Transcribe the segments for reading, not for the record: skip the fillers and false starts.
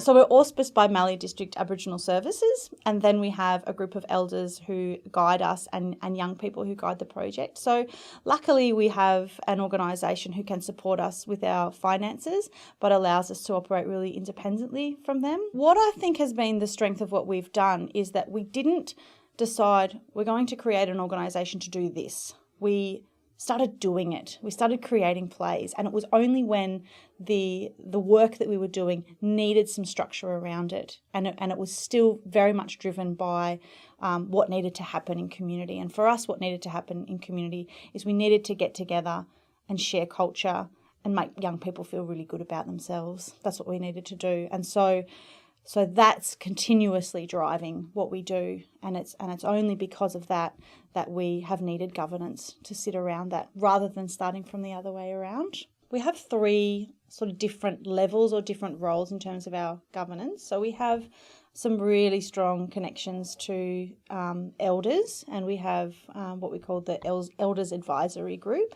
So we're auspiced by Mallee District Aboriginal Services, and then we have a group of elders who guide us and young people who guide the project. So luckily we have an organisation who can support us with our finances, but allows us to operate really independently from them. What I think has been the strength of what we've done is that we didn't decide we're going to create an organisation to do this. We started doing it. We started creating plays, and it was only when the work that we were doing needed some structure around it, and it was still very much driven by what needed to happen in community. And for us, what needed to happen in community is we needed to get together and share culture and make young people feel really good about themselves. That's what we needed to do. And so that's continuously driving what we do, and it's only because of that we have needed governance to sit around that rather than starting from the other way around. We have 3 sort of different levels or different roles in terms of our governance. So we have some really strong connections to elders, and we have what we call the Elders Advisory Group,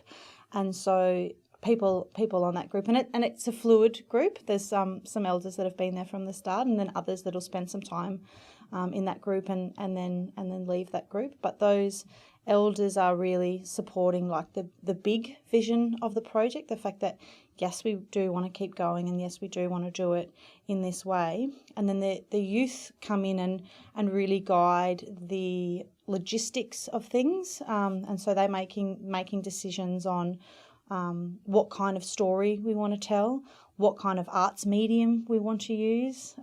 and so people on that group, and it's a fluid group. There's some elders that have been there from the start, and then others that'll spend some time in that group and then leave that group. But those elders are really supporting like the big vision of the project, the fact that yes, we do want to keep going, and yes, we do want to do it in this way. And then the youth come in and really guide the logistics of things, and so they're making decisions on what kind of story we want to tell, what kind of arts medium we want to use,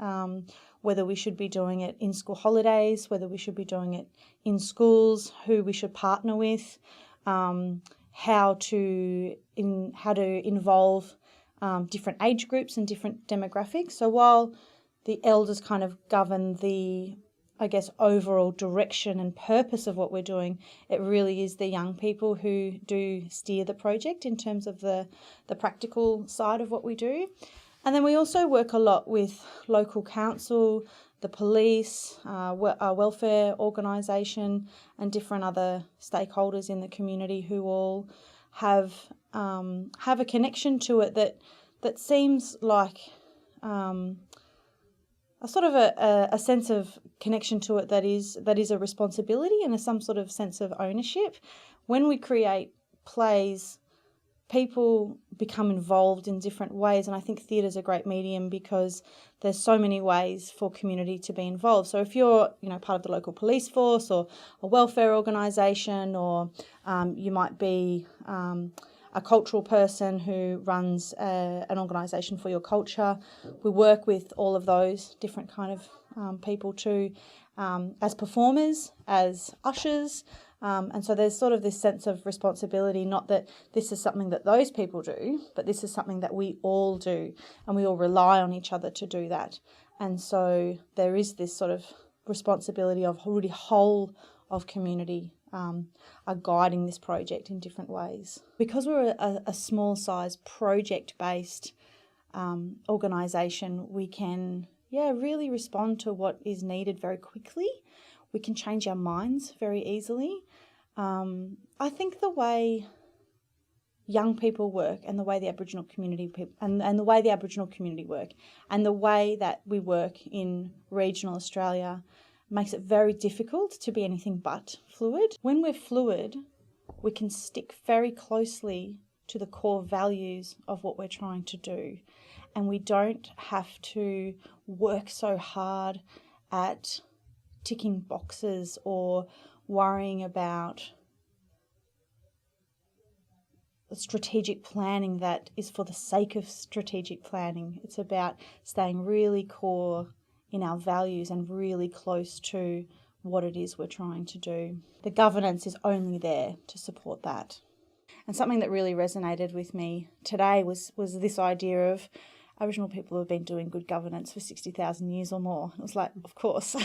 whether we should be doing it in school holidays, whether we should be doing it in schools, who we should partner with, how to involve different age groups and different demographics. So while the elders kind of govern the, I guess, overall direction and purpose of what we're doing, it really is the young people who do steer the project in terms of the practical side of what we do. And then we also work a lot with local council, the police, our welfare organisation, and different other stakeholders in the community who all have a connection to it that seems like a sort of a sense of connection to it that is a responsibility and some sort of sense of ownership. When we create plays, people become involved in different ways, and I think theatre is a great medium because there's so many ways for community to be involved. So if you're part of the local police force or a welfare organisation, or you might be a cultural person who runs an organisation for your culture, we work with all of those different kind of people too, as performers, as ushers. And so there's sort of this sense of responsibility, not that this is something that those people do, but this is something that we all do, and we all rely on each other to do that. And so there is this sort of responsibility of really whole of community are guiding this project in different ways. Because we're a small size project-based organisation, we can really respond to what is needed very quickly. We can change our minds very easily. I think the way young people work, and the way the Aboriginal community and the way the Aboriginal community work, and the way that we work in regional Australia makes it very difficult to be anything but fluid. When we're fluid, we can stick very closely to the core values of what we're trying to do, and we don't have to work so hard at ticking boxes or worrying about strategic planning that is for the sake of strategic planning. It's about staying really core in our values and really close to what it is we're trying to do. The governance is only there to support that. And something that really resonated with me today was this idea of Aboriginal people have been doing good governance for 60,000 years or more. It was like, of course.